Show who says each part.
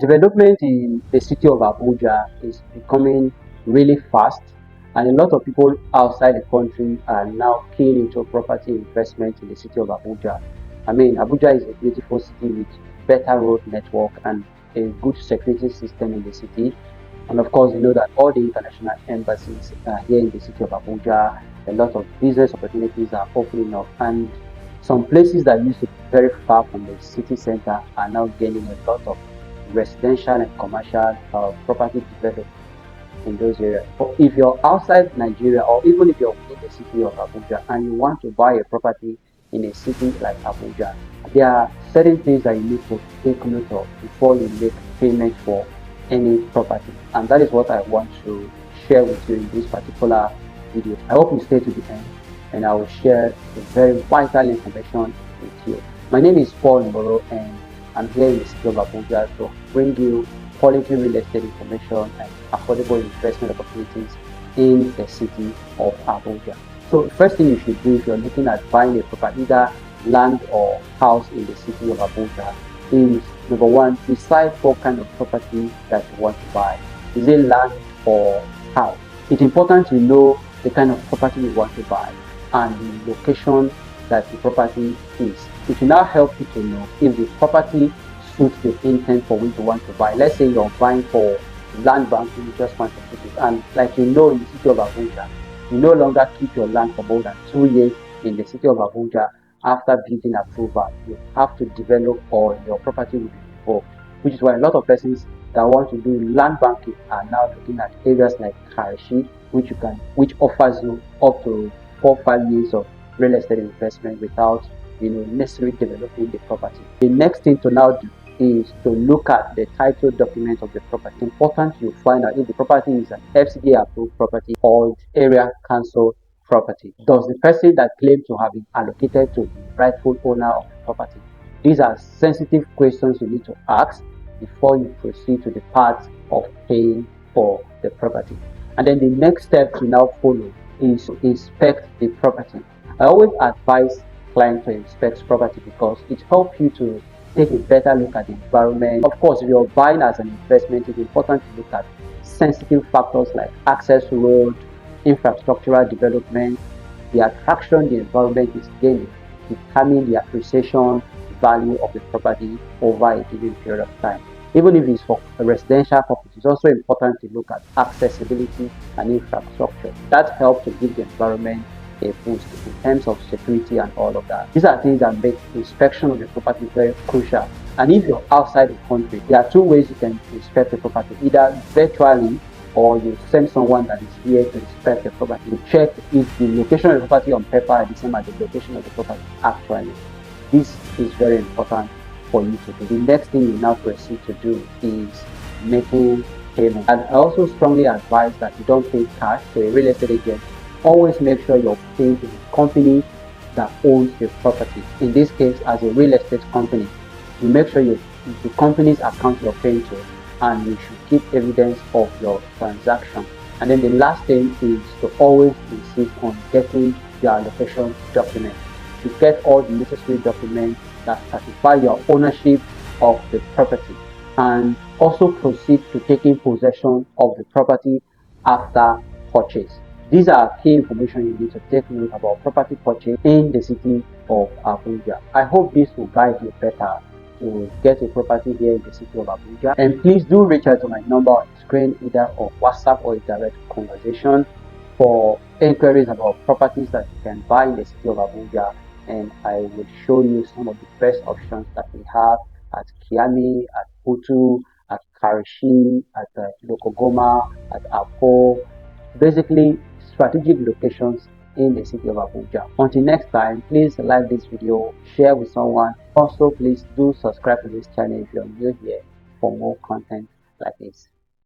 Speaker 1: Development in the city of Abuja is becoming really fast, and a lot of people outside the country are now keen into property investment in the city of Abuja. I mean, Abuja is a beautiful city with better road network and a good security system in the city. And of course, you know that all the international embassies are here in the city of Abuja. A lot of business opportunities are opening up, and some places that used to be very far from the city center are now gaining a lot of residential and commercial property development in those areas. But if you're outside Nigeria, or even if you're within the city of Abuja and you want to buy a property in a city like Abuja, there are certain things that you need to take note of before you make payment for any property. And that is what I want to share with you in this particular video. I hope you stay to the end and I will share the very vital information with you. My name is Paul Moro and I'm here in the city of Abuja to bring you quality real estate information and affordable investment opportunities in the city of Abuja. So the first thing you should do if you're looking at buying a property, either land or house in the city of Abuja, is number one, decide what kind of property that you want to buy. Is it land or house? It's important to know the kind of property you want to buy and the location that the property is. It will now help you to know if the property suits the intent for which you want to buy. Let's say you're buying for land banking, you just want to keep it. And like you know, in the city of Abuja, you no longer keep your land for more than 2 years in the city of Abuja after building approval. You have to develop or your property will be revoked, which is why a lot of persons that want to do land banking are now looking at areas like Karachi, which offers you up to 4-5 years of real estate investment without necessarily developing the property. The next thing to now do is to look at the title document of the property. It's important you find out if the property is an FCDA approved property or it's area council property. Does the person that claims to have been allocated to the rightful owner of the property? These are sensitive questions you need to ask before you proceed to the part of paying for the property. And then the next step to now follow is to inspect the property. I always advise clients to inspect property because it helps you to take a better look at the environment. Of course, if you're buying as an investment, it's important to look at sensitive factors like access to road, infrastructural development, the attraction the environment is gaining, determine the appreciation value of the property over a given period of time. Even if it's for a residential purpose, it's also important to look at accessibility and infrastructure. That helps to give the environment a boost in terms of security and all of that. These are things that make inspection of the property very crucial. And if you're outside the country, there are two ways you can inspect the property, either virtually or you send someone that is here to inspect the property to check if the location of the property on paper is the same as the location of the property actually. This is very important for you to do. The next thing you now proceed to do is making payment. And I also strongly advise that you don't pay cash to a real estate agent. Always make sure you're paying to the company that owns the property. In this case, as a real estate company, you make sure the company's account you're paying to, and you should keep evidence of your transaction. And then the last thing is to always insist on getting your allocation document. You get all the necessary documents that certify your ownership of the property, and also proceed to taking possession of the property after purchase. These are key information you need to take note about property purchase in the city of Abuja. I hope this will guide you better to get a property here in the city of Abuja. And please do reach out to my number on the screen, either on WhatsApp or a direct conversation, for inquiries about properties that you can buy in the city of Abuja. And I will show you some of the best options that we have at Kiami, at Putu, at Karachi, at Lokogoma, at Apo. Basically, strategic locations in the city of Abuja. Until next time, please like this video, share with someone. Also, please do subscribe to this channel if you're new here for more content like this.